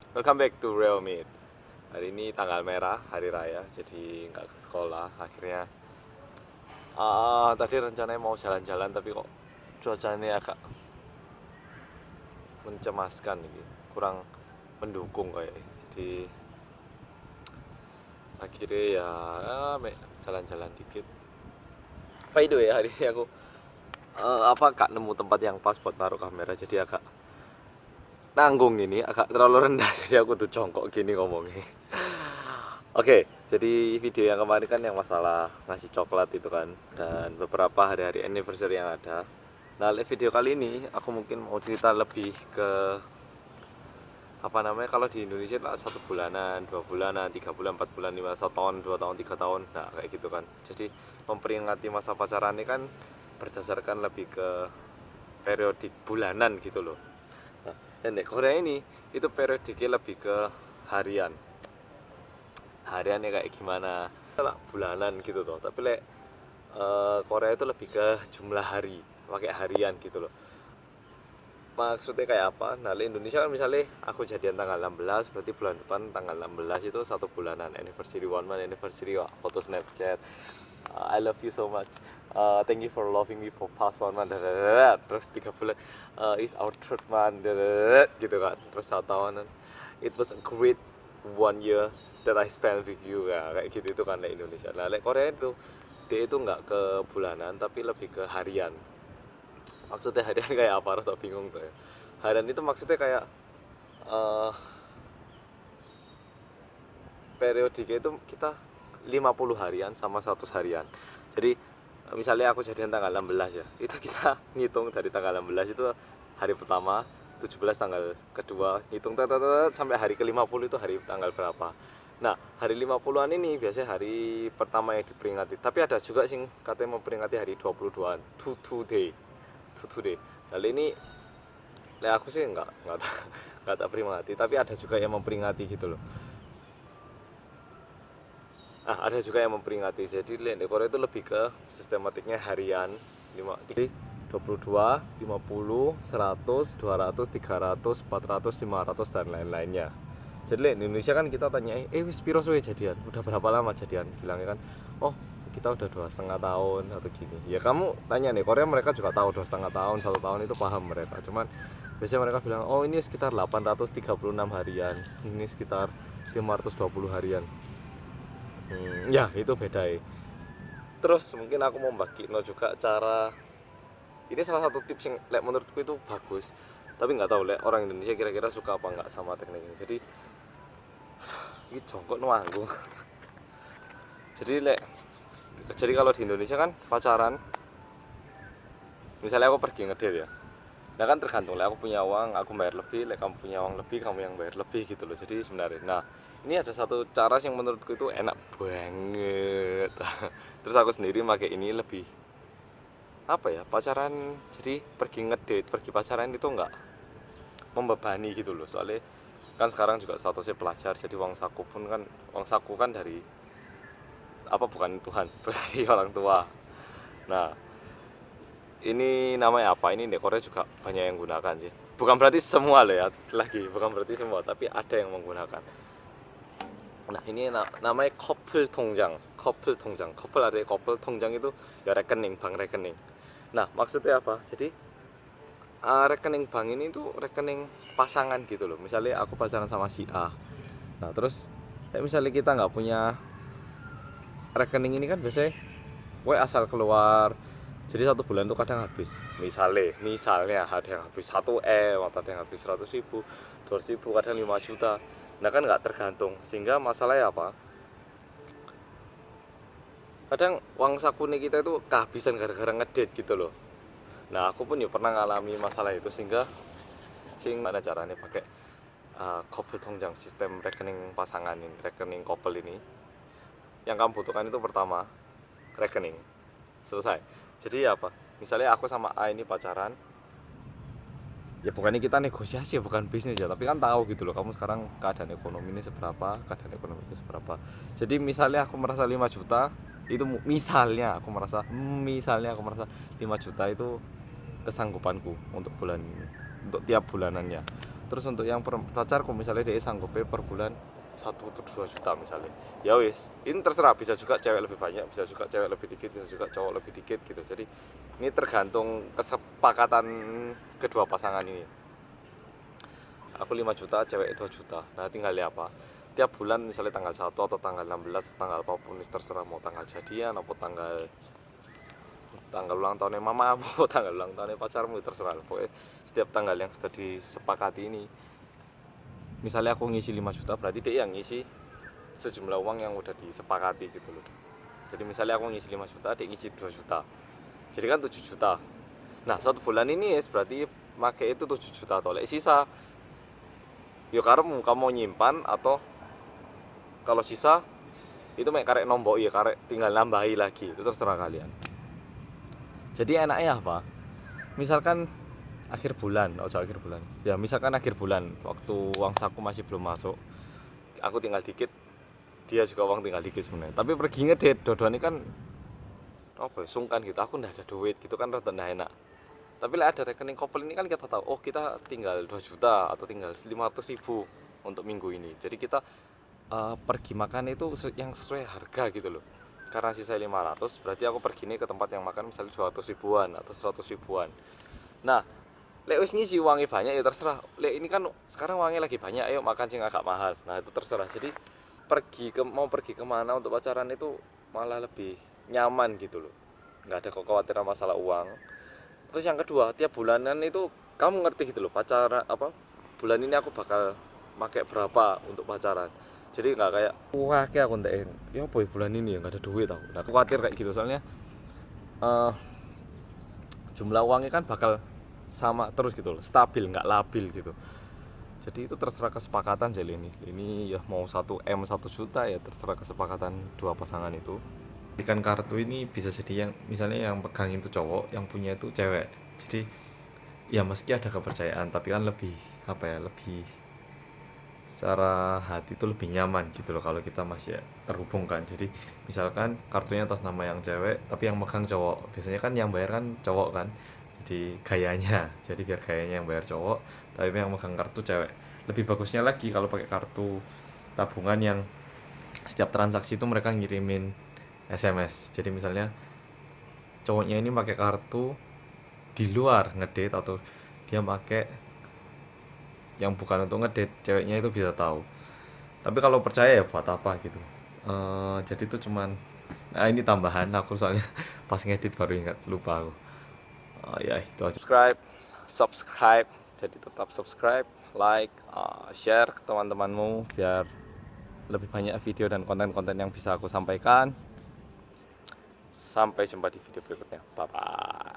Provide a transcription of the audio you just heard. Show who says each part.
Speaker 1: Welcome back to Real Meet. Hari ini tanggal merah, hari raya, jadi nggak ke sekolah. Akhirnya, tadi rencananya mau jalan-jalan, tapi kok cuacanya agak mencemaskan gitu. Kurang mendukung kayak. Jadi akhirnya ya, jalan-jalan dikit. By the way, hari ini aku gak nemu tempat yang pas buat naruh kamera, jadi agak nanggung ini, agak terlalu rendah, jadi aku tuh jongkok gini ngomongnya. Oke, jadi video yang kemarin kan yang masalah ngasih coklat itu kan, dan beberapa hari-hari anniversary yang ada. Nah, video kali ini aku mungkin mau cerita lebih ke apa namanya, kalau di Indonesia lah 1 bulanan, 2 bulanan, 3 bulan, 4 bulan, 5, 1 tahun, 2 tahun, 3 tahun, nah kayak gitu kan. Jadi memperingati masa pacaran ini kan berdasarkan lebih ke periodik bulanan gitu loh. Nah, dan di Korea ini itu periodiknya lebih ke harian. Hariannya kayak gimana? Lah bulanan gitu loh. Tapi Korea itu lebih ke jumlah hari, pakai harian gitu loh. Maksudnya kayak apa? Nah, di Indonesia kan misalnya aku jadian tanggal 16, berarti bulan depan tanggal 16 itu 1 bulanan, anniversary, 1 month anniversary, foto Snapchat. I love you so much. Thank you for loving me for past 1 month. Terus 3 bulan, is our third month. Gitu kan. Terus 1 tahunan. It was a great 1 year that I spent with you. Ya, kayak gitu itu kan di Indonesia. Nah, di Korea itu dia itu nggak ke bulanan tapi lebih ke harian. Maksudnya harian kayak apa? Rasa bingung tuh ya. Harian itu maksudnya kayak uh, periodiknya itu kita 50 harian sama 100 harian. Jadi misalnya aku jadian tanggal 16 ya, itu kita ngitung dari tanggal 16 itu hari pertama, 17 tanggal kedua, ngitung sampai hari ke-50 itu hari tanggal berapa. Nah, hari 50-an ini biasanya hari pertama yang diperingati. Tapi ada juga sih katanya memperingati hari 22-an, Tutu Day. Tutu Day. Kali ini aku sih nggak tak peringati, tapi ada juga yang memperingati gitu loh. Nah, ada juga yang memperingati. Jadi di Korea itu lebih ke sistematiknya harian 22, 50, 100, 200, 300, 400, 500 dan lain-lainnya. Jadi di Indonesia kan kita tanya, wis piro suwe jadian? Udah berapa lama jadian? Bilangnya kan, oh kita udah 2,5 tahun atau gini. Ya kamu tanya nih, Korea mereka juga tahu 2,5 tahun, 1 tahun itu paham mereka. Cuman biasanya mereka bilang, oh ini sekitar 836 harian, ini sekitar 520 harian. Ya itu beda ya. Terus mungkin aku mau bagi juga cara, ini salah satu tips yang menurutku itu bagus, tapi nggak tahu orang Indonesia kira-kira suka apa nggak sama teknik ini. Jadi ini jongkok nuangku. jadi jadi kalau di Indonesia kan pacaran, misalnya aku pergi ngedate ya, nah kan tergantung aku punya uang aku bayar lebih, kamu punya uang lebih kamu yang bayar lebih gitu loh. Jadi sebenarnya, nah ini ada satu cara yang menurutku itu enak banget. Terus aku sendiri pakai ini lebih apa ya, pacaran, jadi pergi ngedate, pergi pacaran itu enggak membebani gitu loh. Soalnya kan sekarang juga statusnya pelajar, jadi uang saku kan dari apa, bukan Tuhan, dari orang tua. Nah, ini namanya apa, ini di Korea juga banyak yang gunakan sih, bukan berarti semua loh ya, lagi bukan berarti semua, tapi ada yang menggunakan. Nah, ini namanya couple 통장. Couple 통장, couple ada couple 통장 itu ya rekening, bank rekening. Nah, maksudnya apa? Jadi rekening bank ini tuh rekening pasangan gitu loh. Misalnya aku pacaran sama si A, nah terus misalnya kita nggak punya rekening ini kan biasanya gue asal keluar, jadi 1 bulan tuh kadang habis, misalnya ada yang habis 1 M, ada yang habis 100.000, 200.000, kadang 5 juta. Nah kan nggak tergantung, sehingga masalahnya apa, kadang uang saku nih kita itu kehabisan gara-gara ngedate gitu loh. Nah aku pun ya pernah ngalami masalah itu, sehingga mana caranya pakai couple 통장, sistem rekening pasangan ini, rekening couple ini. Yang kamu butuhkan itu pertama rekening, selesai. Jadi apa, misalnya aku sama A ini pacaran, ya bukannya kita negosiasi, bukan bisnis ya, tapi kan tahu gitu loh kamu sekarang keadaan ekonomi ini seberapa, keadaan ekonomi itu seberapa. Jadi misalnya aku merasa 5 juta itu, misalnya aku merasa 5 juta itu kesanggupanku untuk bulan, untuk tiap bulanannya. Terus untuk yang pacarku misalnya dia sanggup per bulan 1 atau 2 juta misalnya, ya wis ini terserah, bisa juga cewek lebih banyak, bisa juga cewek lebih dikit, bisa juga cowok lebih dikit gitu. Jadi ini tergantung kesepakatan kedua pasangan ini. Aku 5 juta, cewek 2 juta. Nah tinggal apa, tiap bulan misalnya tanggal 1 atau tanggal 16, tanggal apapun terserah, mau tanggal jadian atau tanggal ulang tahunnya mama atau tanggal ulang tahunnya pacarmu, terserah. Pokoknya setiap tanggal yang sudah disepakati ini, misalnya aku ngisi 5 juta, berarti dia yang ngisi sejumlah uang yang udah disepakati gitu loh. Jadi misalnya aku ngisi 5 juta, dia ngisi 2 juta, jadi kan 7 juta. Nah 1 bulan ini berarti pakai itu 7 juta. Tolek sisa yo kamu mau nyimpan, atau kalau sisa itu mek karek nombok ya, karek tinggal nambahi lagi, itu terserah kalian. Jadi enaknya apa, misalkan akhir bulan, ya misalkan akhir bulan waktu uang saku masih belum masuk, aku tinggal dikit, dia juga uang tinggal dikit sebenarnya, tapi pergi ngedate dua-dua ini kan apa ya, sungkan gitu, aku nggak ada duit gitu kan, rada nggak enak. Tapi lah ada rekening couple ini kan kita tahu, oh kita tinggal 2 juta atau tinggal 500.000 untuk minggu ini, jadi kita pergi makan itu yang sesuai harga gitu loh. Karena sisa 500, berarti aku pergi nih ke tempat yang makan misalnya 200 ribuan atau 100 ribuan. Nah lek wis ngisi uangnya banyak ya terserah, lek ini kan sekarang uangnya lagi banyak, ayo makan sih agak mahal. Nah itu terserah. Jadi mau pergi kemana untuk pacaran itu malah lebih nyaman gitu loh, nggak ada kekhawatiran masalah uang. Terus yang kedua, tiap bulanan itu kamu ngerti gitu loh, pacaran apa, bulan ini aku bakal pakai berapa untuk pacaran. Jadi nggak kayak wah kayak aku ndak ya boy bulan ini ya nggak ada duit aku. Nah, aku khawatir kayak gitu soalnya jumlah uangnya kan bakal sama terus gitu loh, stabil, nggak labil gitu. Jadi itu terserah kesepakatan. Jadi ini ya mau 1 M 1 juta ya terserah kesepakatan dua pasangan itu. Ikan kartu ini bisa jadi yang misalnya yang pegang itu cowok, yang punya itu cewek. Jadi ya meski ada kepercayaan, tapi kan lebih apa ya, lebih secara hati itu lebih nyaman gitu loh kalau kita masih terhubung kan. Jadi misalkan kartunya atas nama yang cewek tapi yang megang cowok, biasanya kan yang bayar kan cowok kan, jadi gayanya, jadi biar gayanya yang bayar cowok tapi yang megang kartu cewek. Lebih bagusnya lagi kalau pakai kartu tabungan yang setiap transaksi itu mereka ngirimin SMS. Jadi misalnya cowoknya ini pakai kartu di luar ngedate, atau dia pakai yang bukan untuk ngedate, ceweknya itu bisa tahu. Tapi kalau percaya ya buat apa gitu. Jadi itu cuman, nah ini tambahan aku soalnya pas ngedit baru ingat, lupa aku. Ya itu aja. Subscribe, jadi tetap subscribe, like, share ke teman-temanmu biar lebih banyak video dan konten-konten yang bisa aku sampaikan. Sampai jumpa di video berikutnya. Bye bye.